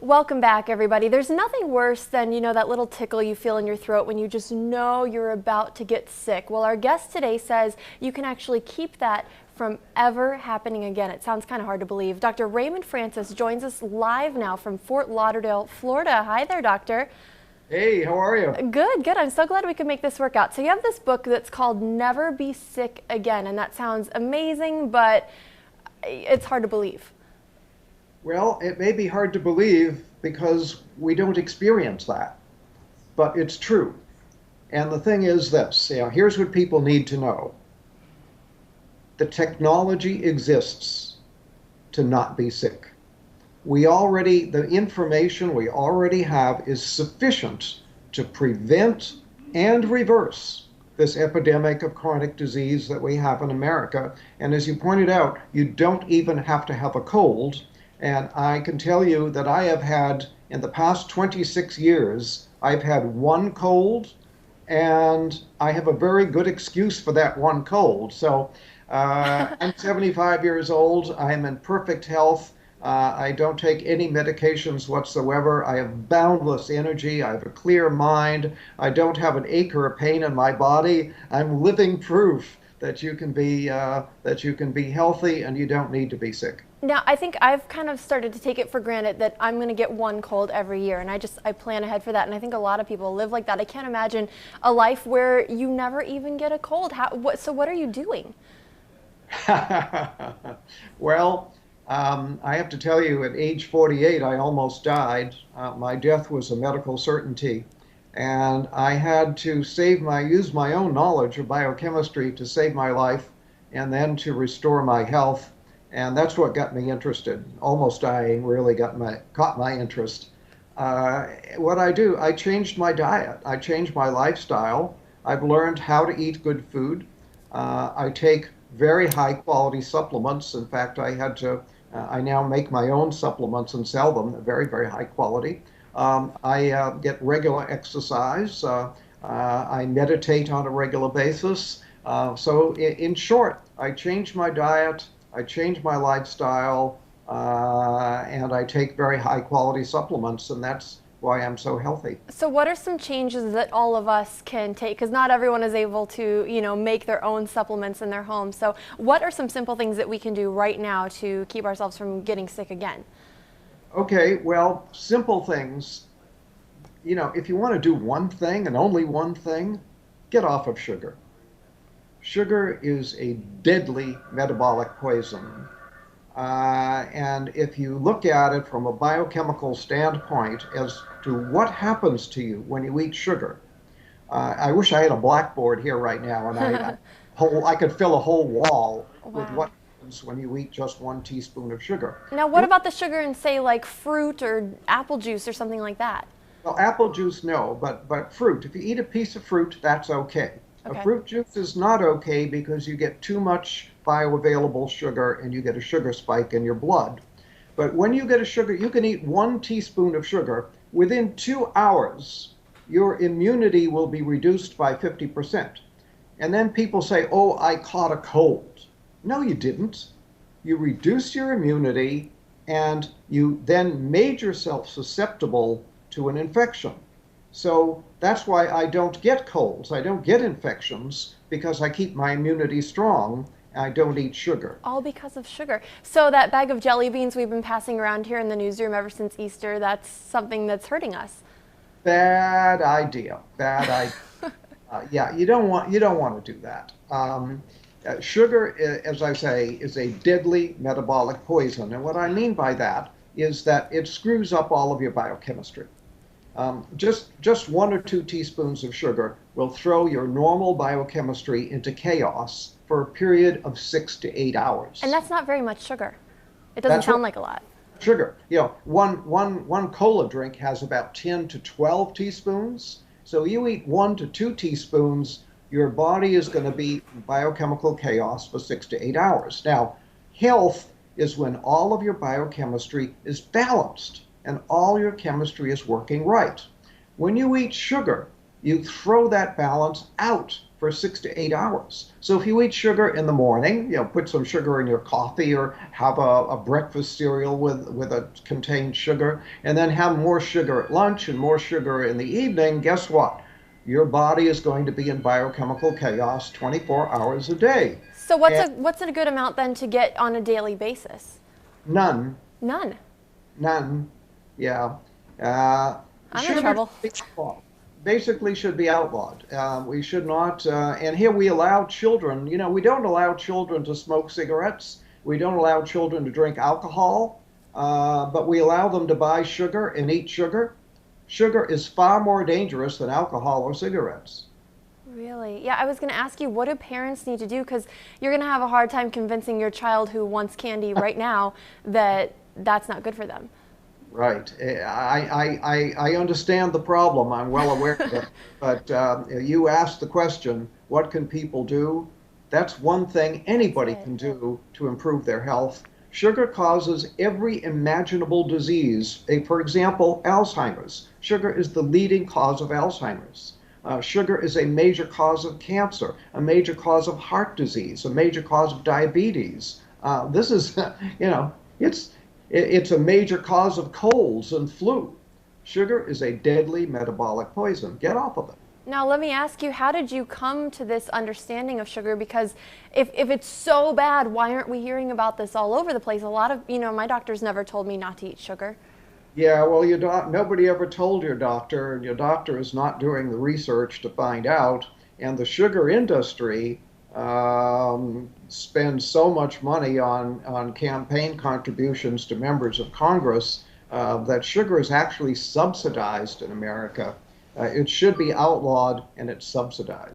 Welcome back, everybody. There's nothing worse than, that little tickle you feel in your throat when you just know you're about to get sick. Well, our guest today says you can actually keep that from ever happening again. It sounds kind of hard to believe. Dr. Raymond Francis joins us live now from Fort Lauderdale, Florida. Hi there, doctor. Hey, how are you? Good, good. I'm so glad we could make this work out. So you have this book that's called Never Be Sick Again, and that sounds amazing, but it's hard to believe. Well, it may be hard to believe because we don't experience that, but it's true. And the thing is this, here's what people need to know. The technology exists to not be sick. The information we already have is sufficient to prevent and reverse this epidemic of chronic disease that we have in America. And as you pointed out, you don't even have to have a cold. And I can tell you that I have had, in the past 26 years, I've had one cold, and I have a very good excuse for that one cold. So I'm 75 years old. I'm in perfect health. I don't take any medications whatsoever. I have boundless energy. I have a clear mind. I don't have an ache or a pain in my body. I'm living proof that you can be healthy and you don't need to be sick. Now, I think I've kind of started to take it for granted that I'm going to get one cold every year, and I plan ahead for that, and I think a lot of people live like that. I can't imagine a life where you never even get a cold. So what are you doing? Well, I have to tell you, at age 48, I almost died. My death was a medical certainty, and I had to use my own knowledge of biochemistry to save my life and then to restore my health. And that's what got me interested. Almost dying really caught my interest. What I do, I changed my diet. I changed my lifestyle. I've learned how to eat good food. I take very high quality supplements. In fact, I now make my own supplements and sell them. They're very, very high quality. I get regular exercise. I meditate on a regular basis. So in short, I changed my diet. I change my lifestyle, and I take very high quality supplements, and that's why I'm so healthy. So what are some changes that all of us can take? Because not everyone is able to, make their own supplements in their home. So what are some simple things that we can do right now to keep ourselves from getting sick again? Okay, well, simple things. If you want to do one thing and only one thing, get off of sugar. Sugar is a deadly metabolic poison. And if you look at it from a biochemical standpoint as to what happens to you when you eat sugar, I wish I had a blackboard here right now and I could fill a whole wall with what happens when you eat just 1 teaspoon of sugar. Now, what about the sugar in, say, like fruit or apple juice or something like that? Well, apple juice, no, but fruit. If you eat a piece of fruit, that's okay. Okay. A fruit juice is not okay because you get too much bioavailable sugar and you get a sugar spike in your blood. But when you get a sugar, you can eat 1 teaspoon of sugar. Within 2 hours, your immunity will be reduced by 50%. And then people say, oh, I caught a cold. No, you didn't. You reduce your immunity and you then made yourself susceptible to an infection. So that's why I don't get colds. I don't get infections because I keep my immunity strong. I don't eat sugar. All because of sugar. So that bag of jelly beans we've been passing around here in the newsroom ever since Easter, that's something that's hurting us. Bad idea. Bad idea. Yeah, you don't want to do that. Sugar, as I say, is a deadly metabolic poison. And what I mean by that is that it screws up all of your biochemistry. Just 1 or 2 teaspoons of sugar will throw your normal biochemistry into chaos for a period of 6 to 8 hours. And that's not very much sugar. It doesn't sound like a lot. Sugar. One cola drink has about 10 to 12 teaspoons. So you eat 1 to 2 teaspoons, your body is going to be in biochemical chaos for 6 to 8 hours. Now, health is when all of your biochemistry is balanced and all your chemistry is working right. When you eat sugar, you throw that balance out for 6 to 8 hours. So if you eat sugar in the morning, put some sugar in your coffee or have a breakfast cereal with a contained sugar, and then have more sugar at lunch and more sugar in the evening, guess what? Your body is going to be in biochemical chaos 24 hours a day. So what's And a good amount then to get on a daily basis? none, None. none, yeah. Uh, I'm in Sugar trouble. should be outlawed. Basically should be outlawed. We should not, and here we allow children, we don't allow children to smoke cigarettes. We don't allow children to drink alcohol, but we allow them to buy sugar and eat sugar. Sugar is far more dangerous than alcohol or cigarettes. Really? Yeah, I was going to ask you, what do parents need to do? Because you're going to have a hard time convincing your child who wants candy right now that that's not good for them. Right. I understand the problem. I'm well aware of it. But you asked the question, what can people do? That's one thing anybody can do to improve their health. Sugar causes every imaginable disease. For example, Alzheimer's. Sugar is the leading cause of Alzheimer's. Sugar is a major cause of cancer, a major cause of heart disease, a major cause of diabetes. This is, it's a major cause of colds and flu. Sugar is a deadly metabolic poison. Get off of it. Now, let me ask you, how did you come to this understanding of sugar? Because if it's so bad, why aren't we hearing about this all over the place? A lot of, my doctors never told me not to eat sugar. Yeah, well, nobody ever told your doctor, and your doctor is not doing the research to find out. And the sugar industry spends so much money on campaign contributions to members of Congress that sugar is actually subsidized in America. It should be outlawed, and it's subsidized.